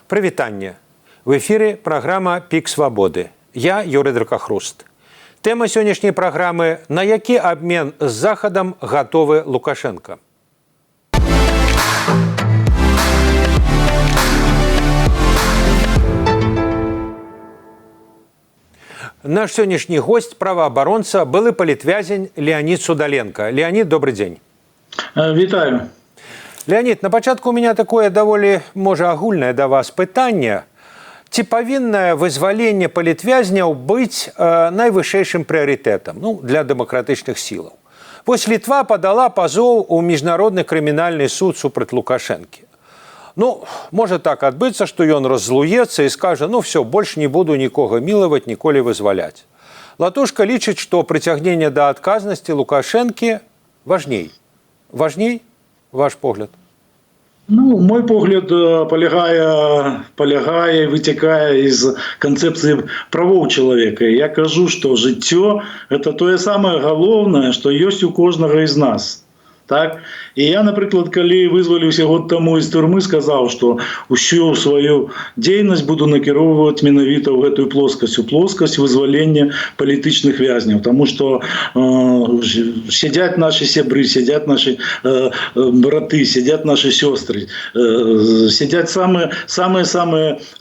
Прывітанне. В эфире программа «Пік свабоды». Я Юрий Дракахруст. Тема сённяшняй праграмы – на які абмен з Захадам гатовы Лукашенко. Наш сённяшні гость – праваабаронца, былы палітвязень Леонид Судаленко. Леонид, добрый день. Вітаю. Леонид, на пачатку у меня такое даволі, можа, агульнае да вас пытанне. Ці павіннае вызваленне палітвязняў быць найвышэйшым прыярытэтам для дэмакратычных сілаў? Вось Літва падала пазоў у міжнародны крымінальны суд супраць Лукашэнкі. Можа так адбыцца, што ён раззлуецца і скажа, все, больш не буду нікога мілаваць, ніколі вызваляць. Латушка лічыць, што прыцягненне да адказнасці Лукашэнкі важней. Важней, ваш погляд? Мой погляд полягае, вытекае из концепции правоў чалавека. Я кажу, что жыццё – это тое самае галоўнае, што ёсць у кожнага из нас. Так? І я, напрыклад, калі вызваліўся год таму з турмы, сказаў, што ўсю сваю дзейнасць буду накіроўваць менавіта ў гэтую плоскасць, у плоскасць вызвалення палітычных вязняў. Таму што сядзяць нашы сябры, сядзяць нашы браты, сядзяць нашы сёстры, сядзяць самыя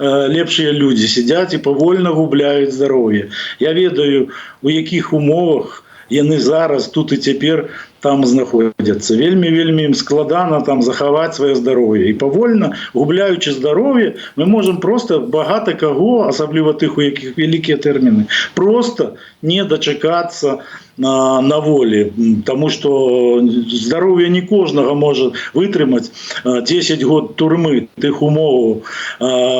лепшыя людзі, сядзяць і павольна губляюць здароўе. Я ведаю, у якіх умовах яны зараз тут і цяпер там знаходзяцца. Вельмі ім складана там захаваць сваё здароўе. І павольна, губляючы здароўе, мы можам просто багата каго, асабліва тых, у якіх вялікія тэрміны, просто не дачакацца на волі. Таму што здароўе не кожнага можа вытрымаць 10 год турмы тых умоваў.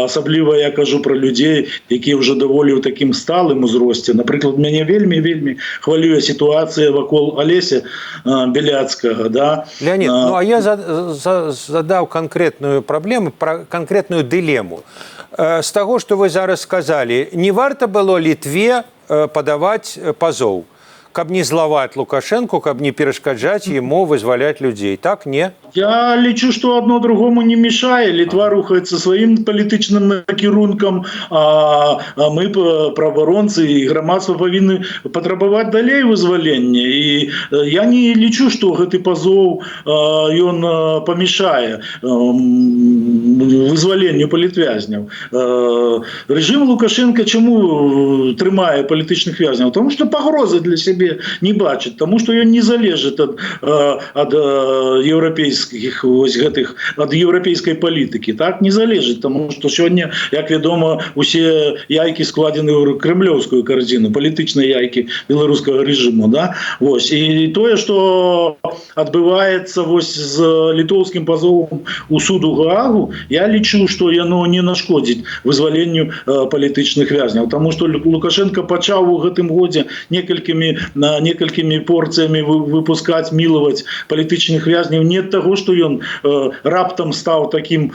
Асабліва я кажу пра людзей, якія ўжо даволі ў такім сталым узросце. Напрыклад, мяне вельмі хвалюе сітуацыя вакол Алеся Беляцкага. Да? Леонид, а я задаў канкрэтную праблему, канкрэтную дылему. З таго, што вы зараз сказалі, не варта было Літве падаваць пазоў, каб не злаваць Лукашэнку, каб не перашкаджаць яму вызваляць людзей. Так, не? Я лічу, што адно другому не мешае. Літва рухаецца сваім палітычным накірункам, а мы, праваабаронцы і грамадства, павінны патрабаваць далей вызвалення. І я не лічу, што гэты пазоў ён памешае вызваленню палітвязняў. Рэжым Лукашенка чаму трымае палітычных вязняў? Таму што пагрозы для сябе не бачыць, таму што ён не залежыць ад еўрапейскіх ад еўрапейскай палітыкі, так, не залежыць, таму што сёння, як вядома, усе яйкі складзены ў крэмлёўскую карзіну, палітычныя яйкі беларускага рэжыму, да? Вось, і тое, што адбываецца вось з літоўскім пазовам у суду Гаагу, я лічу, што яно не нашкодзіць вызваленню палітычных вязняў, таму што Лукашенко пачаў у гэтым годзе некалькімі порцыямі выпускаць, мілаваць палітычных вязняў не ад таго, што ён раптам стаў такім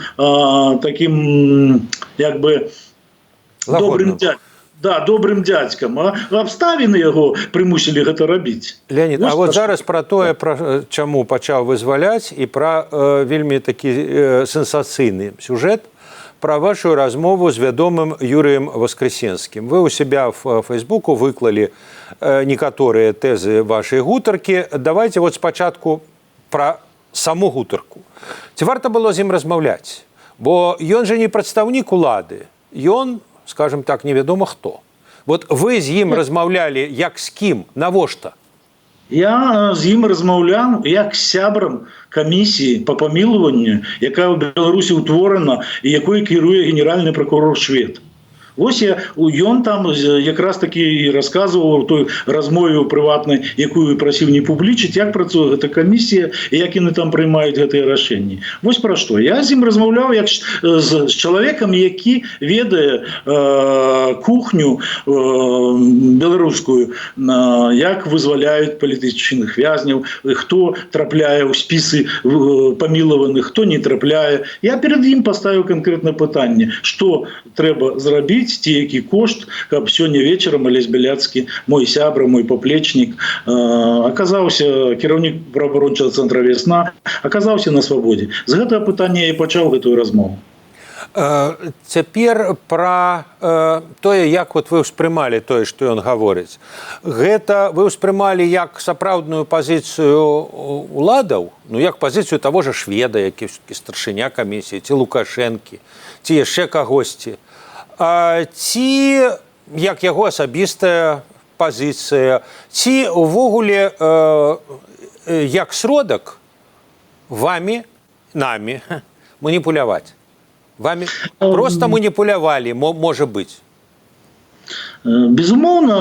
як бы добрым дзядзькам, а абставіны яго прымусілі гэта рабіць. Леонид, а вот зараз пра тое, чаму пачаў вызваляць, і пра вельмі такі сенсацыйны сюжэт, про вашу размову з вядомым Юрыем Воскресенскім. Вы у себя в Фейсбуку выклалі некаторыя тэзы вашай гутаркі. Давайте вот спачатку пра саму гутарку. Ці варта было з ім размаўляць? Бо ён же не прадстаўнік улады. Ён, скажем так, невядома хто. Вот вы з ім размаўлялі як з кім? Навошта? Я з ім размаўляў як з сябрам камісіі па памілаванню, якая ў Беларусі ўтворана і якой кіруе генеральны пракурор Швед. Вось ён там якраз такі расказваў у той размове прыватнай, якую прасіў не публічыць, як працуе гэта камісія і як яны там прымаюць гэтыя рашэнні. Вось пра што. Я з ім размаўляў як з чалавекам, які ведае кухню беларускую, як вызваляюць палітычных вязняў, хто трапляе ў спісы памілаваных, хто не трапляе. Я перад ім паставіў канкрэтнае пытанне, што трэба зрабіць, ці які кошт, каб сёння вечарам Алесь Беляцкі, мой сябра, мой паплечнік, аказаўся кіраўнік праваабарончага цэнтра «Вясна», аказаўся на свабодзе. З гэтага пытання я і пачаў гэтую размову. Цяпер пра тое, як вот вы ўспрымалі тое, што ён гаворыць. Гэта вы ўспрымалі як сапраўдную пазіцыю уладаў, ну як пазіцыю таго ж шведа, які старшыня камісіі, ці Лукашэнкі, ці яшчэ кагосьці. Ці як яго асабістая пазіцыя, ці ўвогуле як сродак вами, нами маніпуляваць. Вами просто маніпулявалі, можа быць. Безумоўна,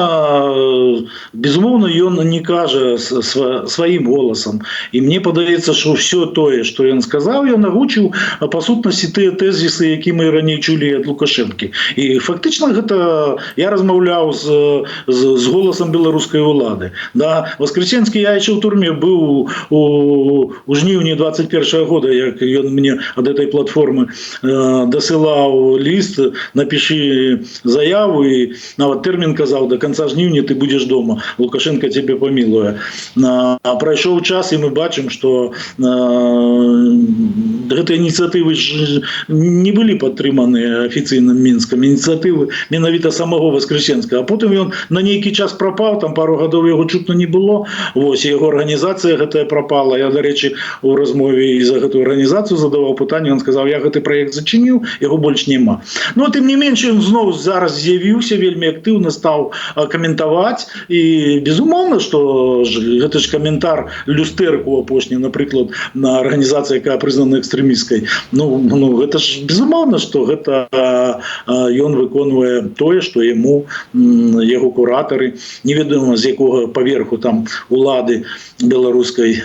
ён не кажа сваім голасам. І мне падаецца, што ўсё тое, што ён сказаў, ён агучыў па сутнасці тыя тэзісы, які мы раней чулі ад Лукашэнкі. І фактычна гэта я размаўляў з голасам беларускай улады. Да, Воскресенскі я яшчэ ў турме быў у жніўні 21 года, як ён мне ад этой платформы дасылаў ліст, напішы заяву, і нават тэрмін казаў, до конца жніўня ты будзеш дома, Лукашенко тебе памілуе. Прайшоў час, і мы бачым, што гэтыя ініцыятывы не былі падтрыманыя афіцыйным Мінскам, ініцыятывы менавіта самого Воскресенскага. А потым ён на нейкі час прапаў, там пару гадоў яго чутно не было, вось, яго арганізацыя гэтая прапала. Я, дарэчы, у размове і за гэтую арганізацыю задаваў пытанне, ён сказаў, я гэты праект зачыніў, яго больш няма. Но тым не менш, ён зноў зараз з'явіўся, вельмі актыўна стаў каментаваць, і безумоўна, што гэта ж каментар люстэрку апошні, напрыклад, на арганізацыі, якая прызнана экстрэмісцкай. Ну, гэта ж безумоўна, што гэта ён выконвае тое, што яму яго куратары, невядома з якога паверху там улады беларускай,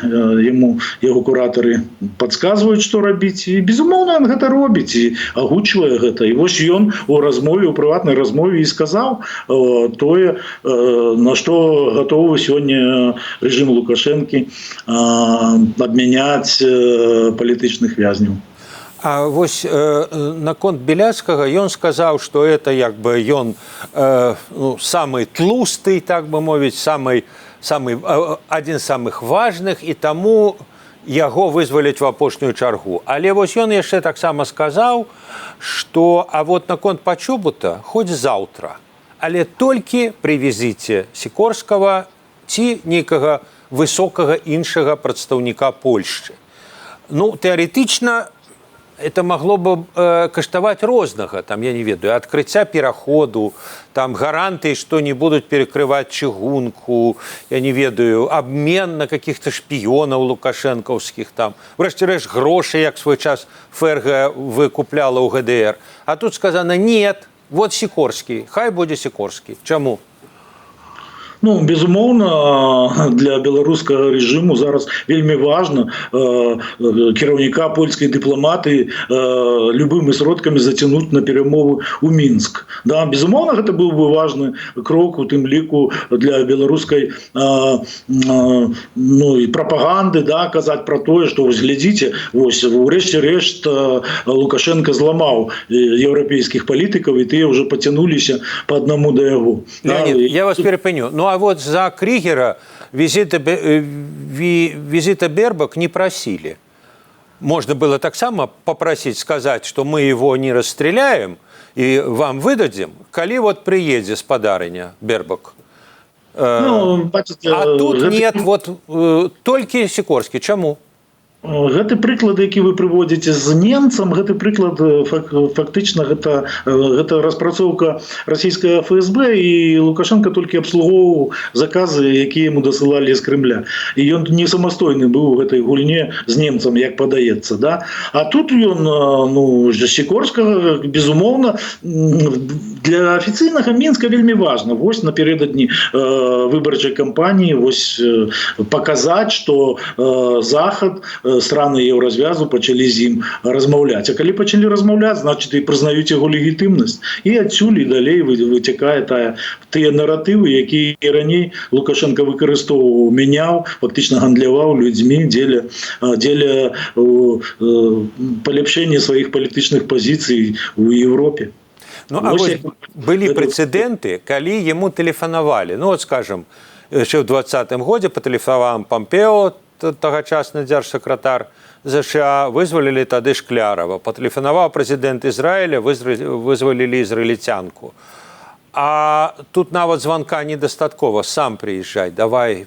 яму яго куратары падказваюць, што рабіць, і безумоўна, ён гэта робіць і агучвае гэта. І вось ён у размове, у прыватнай размове і сказаў тое, на што гатовы сёння рэжым Лукашэнкі абмяняць палітычных вязняў. А вось наконт Беляцкага ён сказаў, што это як бы ён самы тлусты, так бы мовіць, адзін з самых важных, і таму яго вызваляць в апошнюю чаргу. Але вось ён яшчэ таксама сказаў, што а вот наконт пачобута хоць заўтра, але толькі прывезіце Сікорскага ці нейкага высокага іншага прадстаўніка Польшчы. Ну, тэарэтычна это магло бы каштаваць рознага, там, я не ведаю, адкрыцця пераходу, там гарантыі, што не будуць перакрываць чыгунку, я не ведаю, абмен на каких-то шпіёнаў лукашэнкаўскіх, там, врэшце рэшт, грошы, як свой час ФРГ выкупляла ў ГДР. А тут сказано, нет, вот Сікорскі, хай будзе Сікорскі. Чаму? Ну, безумоўна, для беларускага рэжыму зараз вельмі важна кіраўніка польскай дыпламатыі любымі сродкамі зацянуць на перамовы ў Мінск. Да, безумоўна, гэта быў бы важны крок, у тым ліку для беларускай прапаганды, да, казаць пра тое, што вось глядзіце, вось урэшце рэшт Лукашенко зламаў еўрапейскіх палітыкаў, і тыя ўжо пацянуліся па аднаму да яго. Леонид, я вас перепыню. Ну, а вот за Кригера визита Бербак не просили. Можно было так само попросить, сказать, что мы его не расстреляем и вам выдадим, коли вот приедет спадарыня Бербак. Ну, бачите, а тут нет, вот только Сікорскі. Чаму? Гэты прыклад, які вы прыводзіце з немцам, гэты прыклад фактычна гэта распрацоўка расійская ФСБ, і Лукашенко толькі абслугоўваў заказы, якія яму дасылалі з Крымля. І ён не самастойны быў у гэтай гульне з немцам, як падаецца. Да? А тут ён, Сікорскага, безумоўна, для афіцыйнага Мінска вельмі важна. Вось напярэдадні выбарчай кампаніі паказаць, што Захад, страны Еўразвязу пачалі з ім размаўляць. А калі пачалі размаўляць, значыць і прызнаюць яго легітымнасць. І адсюль і далей выцякае тыя наратывы, якія раней Лукашенко выкарыстоўваў, мяняў, фактычна гандляваў людзьмі дзеля паляпшэння сваіх палітычных пазіцый у Европе. Ну, а вось былі прэцэдэнты, калі яму тэлефанавалі. Ну, вот, скажем, яшчэ ў 2020 годзе патэлефанаваў Помпео, тагачасны дзяржсакратар ЗША вызвалілі тады Шклярова. Патэлефанаваў прэзідэнт Ізраіля, вызвалілі ізраільцянку. А тут нават званка недастаткова, сам прыязджай, давай,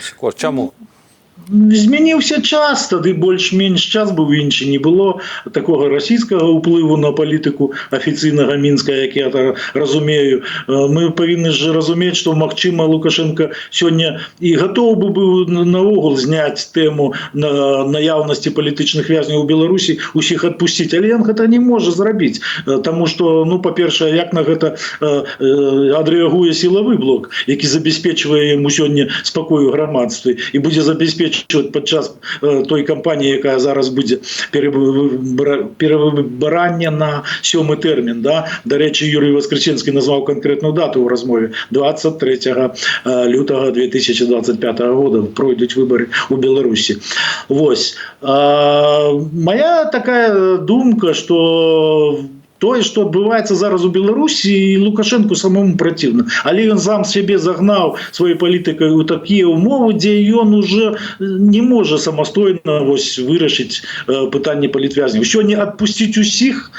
Сікор, чаму? Змяніўся час, тады больш-менш час быў іншы, не было такога расійскага ўплыву на палітыку афіцыйнага Мінска, як я разумею. Мы павінны ж разумець, што магчыма Лукашенко сёння і гатоў бы быў наогул зняць тэму наяўнасці палітычных вязняў у Беларусі, усіх адпусціць, але ён гэта не можа зрабіць, таму што, па-першае, як на гэта адрэагуе сілавы блок, які забяспечвае яму сёння спакой у грамадстве і будзе забяспечваць падчас той кампаніі, якая зараз будзе перавыбарання на 7-й тэрмін. Дарэчы, Юрый Воскресенскі назваў канкрэтную дату ў размове. 23 лютага 2025 года пройдуць выбары ў Беларусі. Вось. Моя такая думка, што тое, што адбываецца зараз у Беларусі, Лукашенку самому праціўна. Але ён сам сябе загнаў сваёй палітыкай у такія ўмовы, дзе ён уже не можа самастойна вырашыць пытанне палітвязняў. Сёння адпусціць усіх,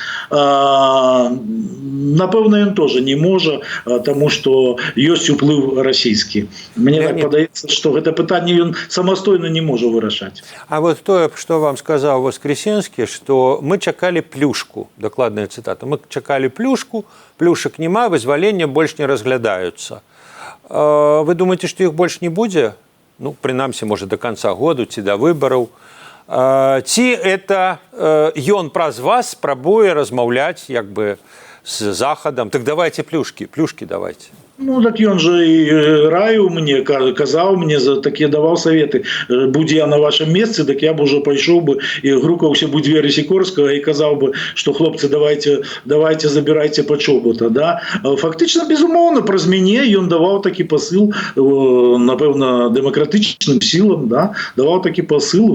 напэўна, ён тоже не можа, таму што ёсць уплыў расійскі. Мне так падаецца, што гэта пытанне ён самастойна не можа вырашаць. А вот тое, што вам сказаў Воскресенскі, што мы чакалі плюшку, дакладная цытата. Мы чакалі плюшку, плюшак няма, вызвалення больш не разглядаюцца. Вы думаеце, што іх больш не будзе? Прынамсі, можа, до конца году ці да выбараў. Ці это ён праз вас спрабуе размаўляць як бы з Захадам? Так давайте плюшкі давайте. Так ён же і раіў мне, казаў мне, такія даваў саветы. Будь я на вашем месцы, так я б уже пайшоў бы і грукаўся бы дзверы Сікорскага і казаў бы, што хлопцы, давайте забірайце пачобута. Фактычна, безумоўна, праз мяне ён даваў такі пасыл, напэўна, дэмакратычным сілам, даваў такі пасыл,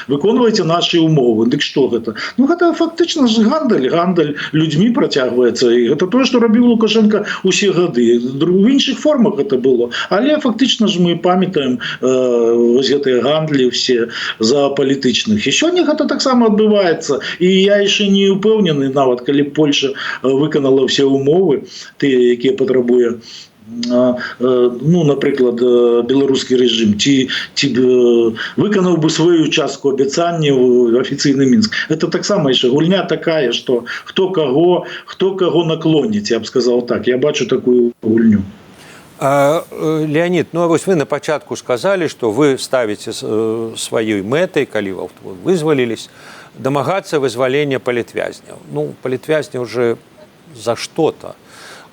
выконвайце нашы ўмовы. Дык што гэта? Гэта фактычна ж гандаль людзьмі працягваецца. І гэта тое, што рабіў Лукашенко усе гады. В іншых формах гэта было. Але фактычна ж мы памятаем гэтыя гандлі все за палітычных. І сёння гэта таксама адбываецца. І я яшчэ не ўпэўнены, нават калі Польша выканала ўсе ўмовы, тыя, якія патрабуе, напрыклад, беларускі рэжым, ці выканаў бы сваю частку абяцанняў афіцыйны Мінск. Это таксама яшчэ гульня такая, што хто каго наклоніць, я б сказаў так. Я бачу такую гульню. Леонид, вось вы на пачатку сказалі, што вы ставіце сваёй мэтай, калі вы вызвалілись, дамагацца вызвалення палітвязняў. Палітвязня уже за что-то.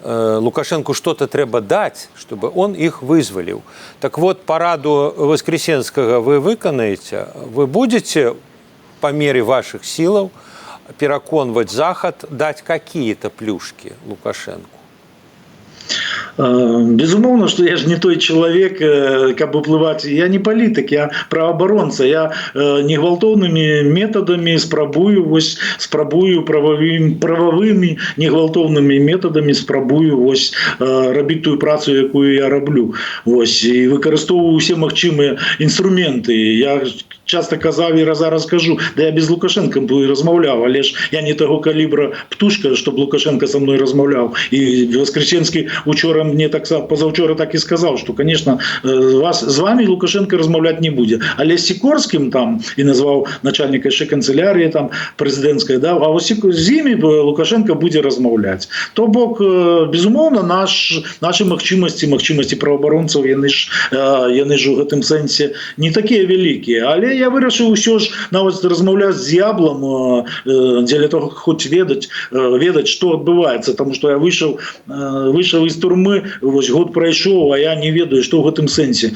Лукашенку что-то трэба даць, чтобы он их вызваліў. Так вот, параду Воскресенскага вы выканаеце, вы будете по мере ваших силаў пераконваць Захад даць какие-то плюшки Лукашенку? Безумоўна, што я ж не той чалавек, каб уплываць. Я не палітык, я праваабаронца. Я негвалтоўнымі метадамі спрабую прававымі негвалтоўнымі метадамі спрабую рабіць тую працу, якую я раблю. І выкарыстоўваю усе магчымыя інструменты. Я часто казаў і зараз кажу, я без Лукашенко бы размаўляў, але ж я не таго калібра птушка, чтоб Лукашенко со мной размаўляў. І Воскресенскі учора мне позаўчора так і сказаў, што, конечно, з вами Лукашенко размаўляць не будзе. Але з Сікорскім там і назваў начальніка яшчэ канцелярыі там прэзідэнцкай, а з імі Лукашенко будзе размаўляць. То бок, безумоўна, нашы магчымасці праваабаронцаў, яны ж у гэтым сэнсе не такія вялікія. Але я вырашыў усё ж нават размаўляць з д'яблам дзеля того, хоць ведаць, што адбываецца, таму што я выйшаў из турмы, год прайшоў, а я не ведаю, што ў гэтым сэнсе.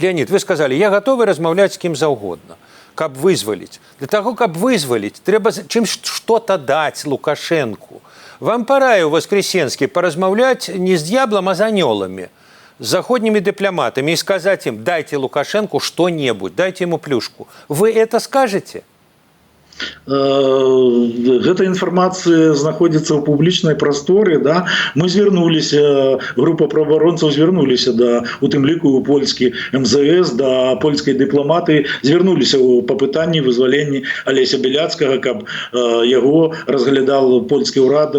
Леонид, вы сказали, я готовы размаўляць з кім заўгодна, каб вызваліць. Для того, каб вызваліць, трэба чым што-то даць Лукашенку. Вам параіў Воскресенскі паразмаўляць не з д'яблам, а з анёламі, с заходними дипломатами и сказать им, дайте Лукашенку что-нибудь, дайте ему плюшку. Вы это скажете? Гэта інфармацыя знаходзіцца ў публічнай прасторы, да? Мы звярнуліся, група праваабаронцаў звярнуліся да, у тым ліку у польскі МЗС, да польскай дыпламатыі, звярнуліся па пытанні вызвалення Алеся Беляцкага, каб яго разглядал польскі ўрад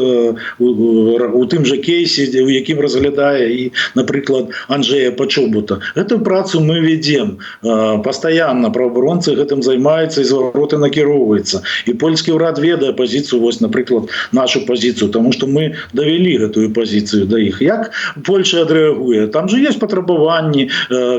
у тым жа кейсе, у якім разглядае і, напрыклад, Анджея Пачобута. Гэту працу мы ведзем пастаянна, праваабаронцы гэтым займаюцца і звароты накіроўваюцца. І польскі ўрад ведае пазіцыю, вось, напрыклад, нашу пазіцыю, тому што мы давялі гэтую пазіцыю да іх. Як Польша адрэагуе? Там же ёсць патрабаванні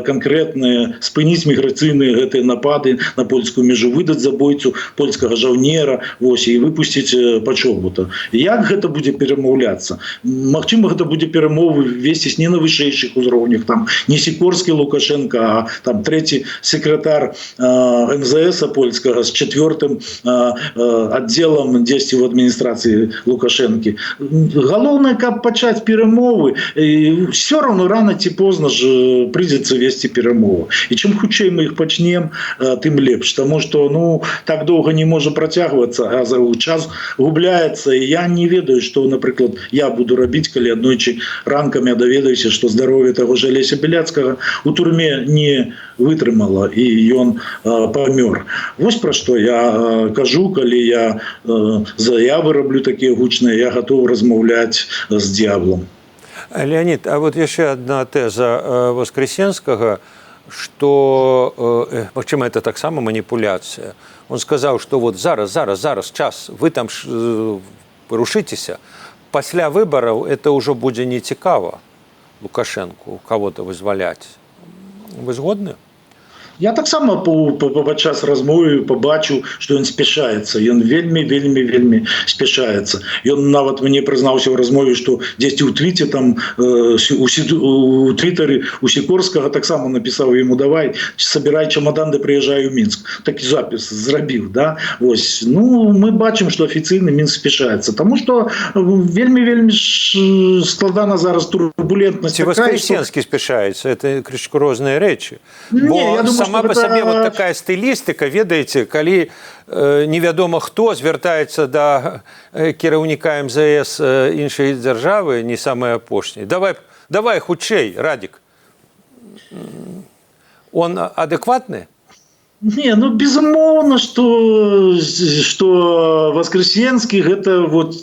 канкрэтныя спыніць міграцыйныя гэтыя напады на польскую межу, выдаць забойцу польскага жаўнера, вось, і выпусціць Пачобута. Як гэта будзе перамаўляцца? Магчыма, гэта будзе перамовы весціць не на вышэйшых узроўнях, там не Сікорскі Лукашенко, а там трэці секретар МЗС польскага з чавёртым аддзелам дзесьці ў адміністрацыі Лукашэнкі. Галоўнае, каб пачаць перамовы, все равно рано ці позна ж прыйдзецца весці перамовы. І чым хутчэй мы іх пачнем, тым лепш. Таму што так доўга не можа працягвацца, а час губляецца. І я не ведаю, што, напрыклад, я буду рабіць, калі аднойчы ранкам я даведаюся, што здароўе таго ж Алеся Беляцкага у турме не вытрымала, і ён памёр. Вось пра што я кажу, калі я заявы раблю такія гучныя, я готов размаўляць з д'яблом. Леонид, а вот еще одна теза Воскресенского, что, почему это так само манипуляция. Он сказал, что вот зараз час, вы там порушитеся, пасля выборов это уже будет не цікаво Лукашенку кого-то вызволять. Вы згодны? Я таксама падчас размовы пабачыў, што ён спяшаецца. Ён вельмі спяшаецца. Ён нават мне прызнаўся ў размове, што дзесьці ў твіце, там, у твітары у Сікорскага таксама напісаў яму: давай, сабірай чамадан, да прыязджай у Мінск. Такі запіс зрабіў. Да? Ось. Мы бачым, што афіцыйна Мінск спяшаецца. Таму што вельмі складана зараз турбулентнасць. Ці Воскресенскі спяшаецца? Это крышкурозные рэчы. Не, я думаю, сама по сабе вот такая стылістыка, ведаеце, калі невядома хто звяртаецца да кіраўніка МЗС іншай дзяржавы, не самай апошняй. Давай хутчэй, Радик. Он адэкватны? Не, безумоўна, што Воскресенскі гэта вот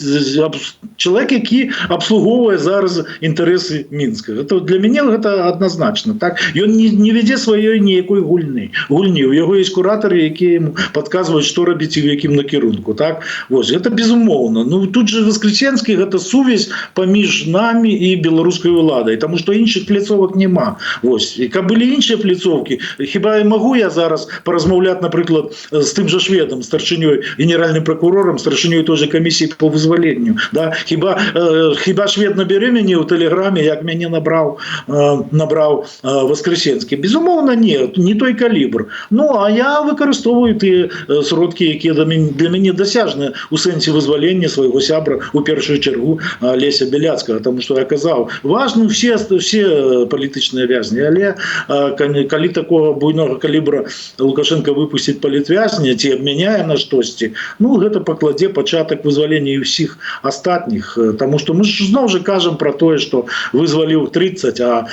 чалавек, які абслугоўвае зараз інтарэсы Мінска. Это для мяне гэта адназначна. Так? Ён не вядзе сваёй ніякой гульні. У яго ёсць куратары, якія яму падказваюць, што рабіць і ў якім накірунку. Так? Вось, гэта безумоўна. Тут же Воскресенскі гэта сувязь паміж намі і беларускай уладай, таму што іншых пляцовак няма. Вось. І каб былі іншыя пляцовкі, хіба магу я зараз поразмаўляць, напрыклад, з тым жа шведам, старшынёй, генеральным прокурорам, старшынёй той же камісіі по вызваленню. Да? Хіба швед набярэ мяне ў тэлеграме, як мяне набраў Воскресенскі? Безумоўна, не той калібр. А я выкарыстоўваю тыя сродкі, якія для мяне дасяжныя у сэнсе вызвалення свайго сябра, у першую чаргу Алеся Беляцкага, таму што я казаў, важны все палітычныя вязні, але калі такого буйнога калібра Лукашенко выпусціць палітвязня ці абмяняе на штосьці, гэта пакладзе пачатак вызвалення і ўсіх астатніх, таму што мы ж зноў жа кажам пра тое, што вызваліў 30, а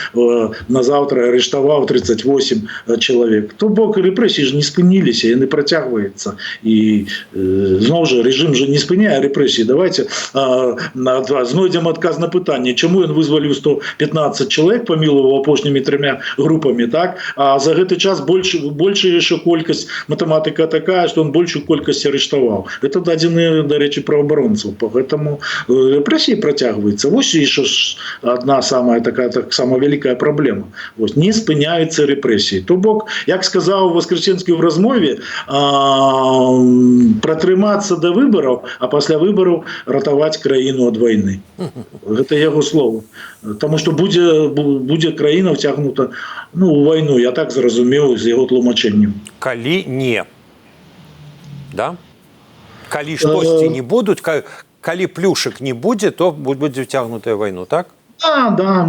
назаўтра арыштаваў 38 чалавек. То бок рэпрэсіі ж не спыніліся, яны працягваюцца. І зноў жа рэжым же не спыняе рэпрэсіі. Давайте знойдзем адказ на пытанне, чаму ён вызваліў 115 чалавек, памілаваў апошнімі 3 групамі, так? А за гэты час большая яшчэ колькасць, матэматыка такая, што он большую колькасць арыштаваў. Это дадзеныя, дарэчы, праваабаронцаў. Поэтому рэпрэсіі працягваюцца. Вось яшчэ одна самая такая сама вялікая праблема. Вось, не спыняюцца рэпрэсіі. То бок, як сказаў Воскресенскі ў размове, пратрымацца да выбараў, а пасля выбараў ратаваць краіну ад вайны. Гэта яго слова. Таму што будзе краіна вцягнута у вайну, я так зразумеў з яго тлумачэннем. Калі не. Да? Калі штосьці не будуць, калі плюшак не будзе, то будзе вцягнутая вайну, так? Да,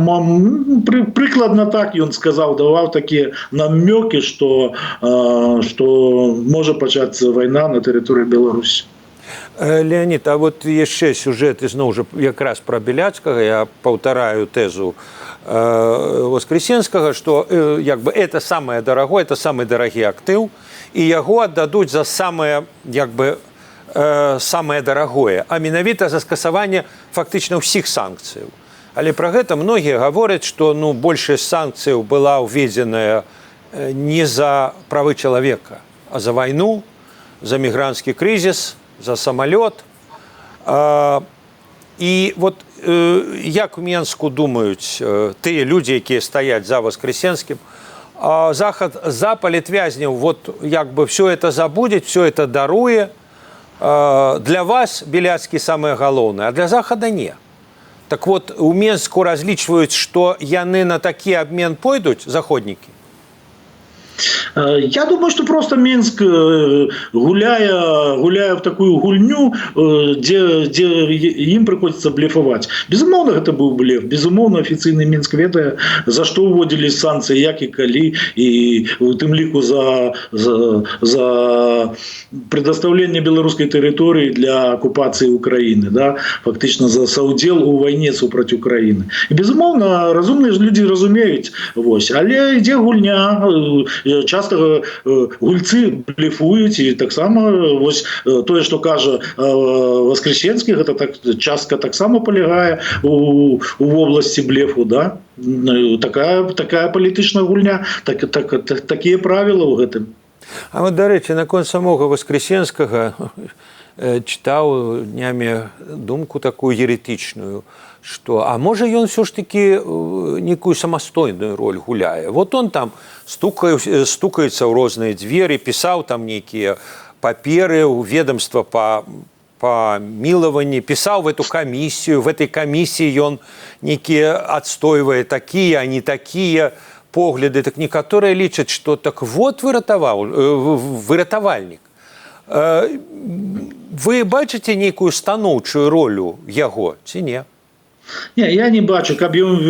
прикладно так ён сказаў, даваў такія намёкі, што можа пачацца вайна на тэрыторыі Беларусі. Леонид, а вот яшчэ сюжэт ізноў жа якраз пра Беляцкага, я паўтараю тэзу Воскресенскага, што як бы это самае дарагое, это самы дарагі актыў, і яго аддадуць за самае, як бы, самае дарагое, а менавіта за скасаванне фактычна ўсіх санкцыяў. Але пра гэта многія гавораць, што большасць санкцыяў была ўведзеная не за правы чалавека, а за вайну, за мігранцкі крызіс, за самолет. І вот як у Менску думаюць тыя людзі, якія стаяць за Воскресенскім, Захад за палітвязняў вот як бы все это забудет, все это даруе. Для вас Беляцкі самае галоўнае, а для Захада не. Так вот, у Менску разлічваюць, што яны на такі абмен пойдуць, заходнікі? Я думаю, что просто Минск, гуляя в такую гульню, где им приходится блефовать. Безумовно, это был блеф. Безумовно, официальный Минск ведае, за что вводились санкции, як и калі, и в тым ліку за предоставление белорусской территории для оккупации Украины, да, фактично за соудел у войне супроть Украины. И безумовно, разумные люди разумеют, але ідзе гульня, часто гульцы блефуюць, і таксама тое, што кажа Воскресенскі, гэта частка таксама палягае у вобласці блефу, да? Такая палітычная гульня, такія правілы ў гэтым. А вот, дарэчы, наконт самога Воскресенскага чытаў днямі думку такую еретычную, что, а можа ён все ж таки некую самастойную роль гуляе. Вот он там стукаецца ў розныя дзверы, пісаў там нейкія паперы ў ведомства по мілаванні, пісаў в эту камісію, в этой камісіі ён нейкія адстойвае такія, а не такія погляды. Так некаторыя лічаць, што так вот выратавальнік. Вы бачыце нейкую станоўчую ролю яго, ці не? Не, я не бачу, каб ён,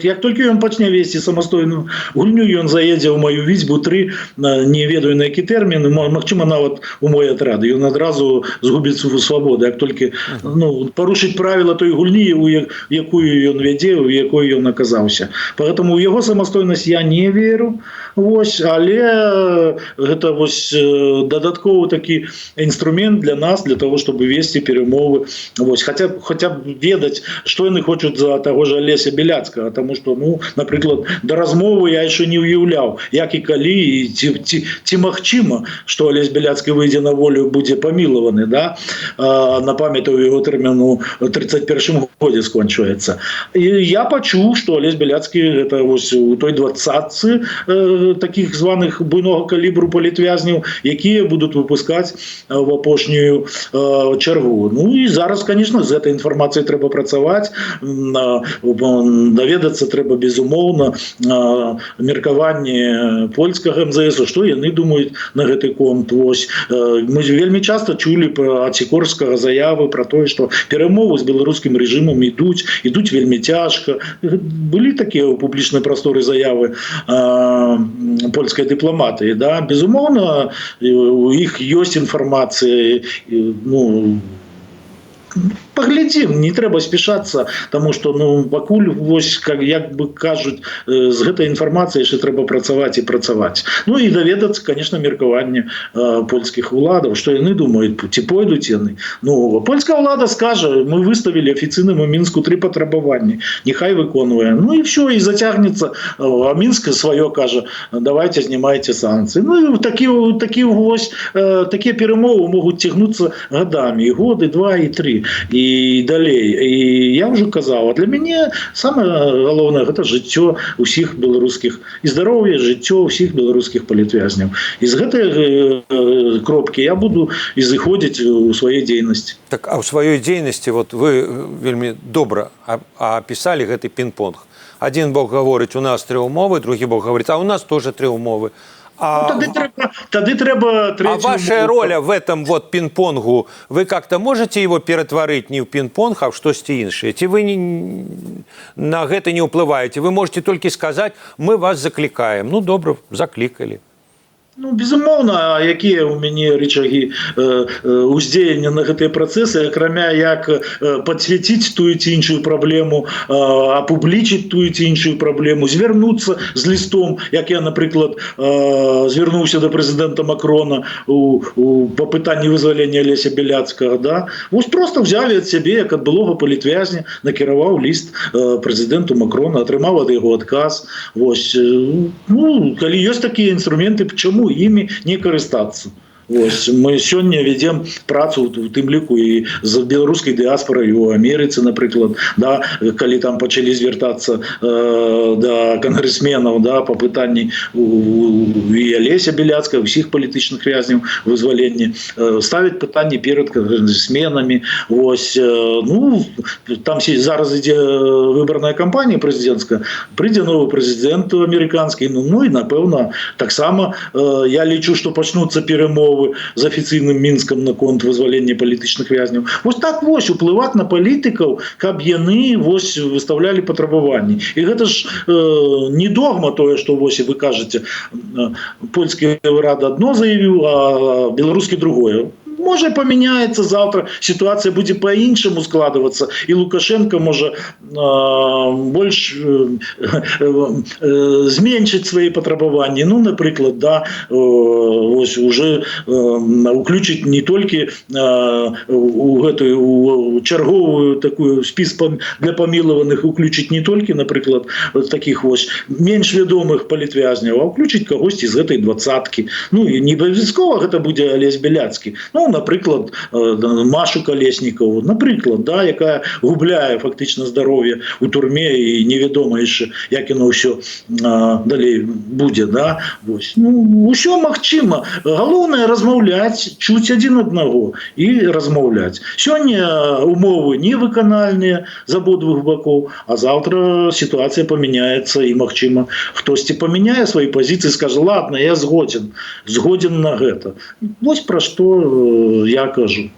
як толькі ён пачне весці самастойную гульню, ён заедзе ў маю вісьбу 3, не ведаю на які тэрмін, магчыма нават у мой атрад, ён адразу згубіць свабоду, як толькі парушыць правіла той гульні, у якую ён вядзе, у якой ён аказаўся. Поэтому у яго самастойнасць я не веру, але гэта дадатковы такі інструмент для нас, для того, чтобы весці перамовы, хотя б ведаць, што яны хочуць за таго ж Алеся Беляцкага, тому што, напрыклад, да размовы я яшчэ не ўяўляў, як і калі, ці магчыма, што Алесь Беляцкі выйдзе на волю, будзе памілаваны, да? Напамятаю, яго тэрмін у 31 годзе скончваецца. І я пачуў, што Алесь Беляцкі гэта у той 20-цы таких званых буйнога калібру палітвязняў, якія будуць выпускаць в апошнюю чаргу. І зараз, конечно, з гэтай інфармацыяй трэба працаваць, даведацца трэба, безумоўна, меркаванне польскага МЗС, што яны думаюць на гэты конт. Мы вельмі часта чулі пра Сікорскага заявы пра тое, што перамовы з беларускім рэжымам ідуць вельмі цяжка. Былі такія ў публічнай прасторы заявы польскай дыпламатыі, да? Безумоўна, у іх ёсць інфармацыя, паглядзім, не трэба спешацца, таму што пакуль, як бы кажуць, з гэтай інфармацыяй яшчэ трэба працаваць і працаваць. І даведацца, конечно, меркаванне польскіх уладаў, што яны думаюць, ці пойдуць яны. Польская ўлада скажа, мы выставілі афіцыйнаму Мінску 3 патрабаванні, няхай выконвае. І все, і зацягнецца, а Мінск сваё кажа, давайте знімайце санкцыі. Такія перамовы могуць цягнуцца гадамі, і годы, 2 і 3. І далей. І я ўжо казаў, для мяне самае галоўнае гэта жыццё ўсіх беларускіх, і здароўе, жыццё ўсіх беларускіх палітвязняў. І з гэтай кропкі я буду ізыходзіць у сваёй дзейнасці. Так, а ў сваёй дзейнасці вы вельмі добра апісалі гэты пінг-понг. Адзін бок гаворыць, у нас 3 умовы, другі бок гаворыць, а у нас тоже 3 умовы. Тады трэба А третью ваша умову. роля в этом вот пинг-понгу, вы как-то можете его ператварыць не ў пинг-понг, а ў штосьці іншае? Ці вы на гэта не ўплываеце? Вы можете толькі сказаць, мы вас заклікаем. Ну, добра, заклікалі. Ну, безумоўна, а якія ў мяне рычагі ўздзеяння на гэтыя працэсы, акрамя як падсвяціць тую ці іншую праблему, апублічыць тую ці іншую праблему, звярнуцца з лістом, як я, напрыклад, звярнуўся да прэзідэнта Макрона па пытанні вызвалення Алеся Беляцкага, да? Вось проста взялі ад сябе, як ад былога палітвязня, накіраваў ліст прэзідэнту Макрона, атрымаў ад яго адказ. Вось, ну, калі ёсць такія інструменты, чаму імі не карыстацца? Вось, мы сёння вядзем працу у тым ліку і з беларускай дыаспорай у Амерыцы, напрыклад, да, калі там пачалі звяртацца да кангрэсменаў, да, па пытанні і Алеся Беляцкага, усіх палітычных вязняў вызвалення, ставяць пытанні перад кангрэсменамі. Вось, ну, там зараз ідзе выбарная кампанія прэзідэнцкая, прыйдзе новы прэзідэнт амерыканскі, ну і напэўна таксама я лічу, што пачнуцца перамовы з афіцыйным Мінскам наконт вызвалення палітычных вязняў. Вось так вось уплываць на палітыкаў, каб яны вось выстаўлялі патрабаванні. І гэта ж не догма тое, што вось вы кажаце, польскі рад адно заявіў, а беларускі другое. Можа, памяняецца завтра, сітуацыя будзе па-іншаму складвацца, і Лукашенко можа больш зменшыць свае патрабаванні. Ну, напрыклад, да, ось уже уключыць не толькі у гэтую чарговую такую спіс для памілаваных, уключыць не толькі, напрыклад, такіх вось менш вядомых палітвязняў, а уключыць кагосьці з гэтай двадцаткі. Ну, і не абавязкова гэта будзе Алесь Беляцкі. Ну, напрыклад, Машу Калеснікаву, напрыклад, да, якая губляе фактычна здароўе ў турме і невядома яшчэ, як яно ўсё далей будзе, да. Вось. Ну, усё магчыма. Галоўнае размаўляць, чуць адзін аднаго і размаўляць. Сёння умовы невыканальныя з абодвух бакоў, а заўтра сітуацыя памяняецца і, магчыма, хтосьці памяняе свае пазіцыі, скажа, ладно, я згодзен на гэта. Вось пра што я кажу.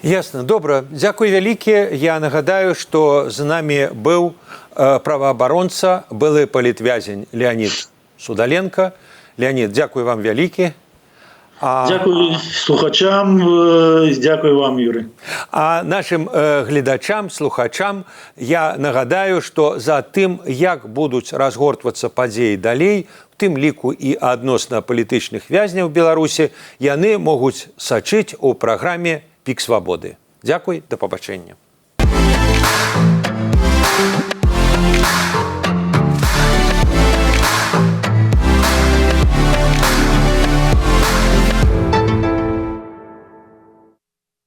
Ясна, добра. Дзякуй вялікі. Я нагадаю, што з намі быў праваабаронца, былы палітвязень Леонид Судаленко. Леонид, дзякуй вам вялікі. Дзякуй слухачам, дзякуй вам, Юрый. А нашим гледачам, слухачам я нагадаю, што за тым, як будуць разгортвацца падзеі далей, у тым ліку і адносна палітычных вязняў Беларусі, яны могуць сачыць у праграме «Пік свабоды». Дзякуй, да пабачэння.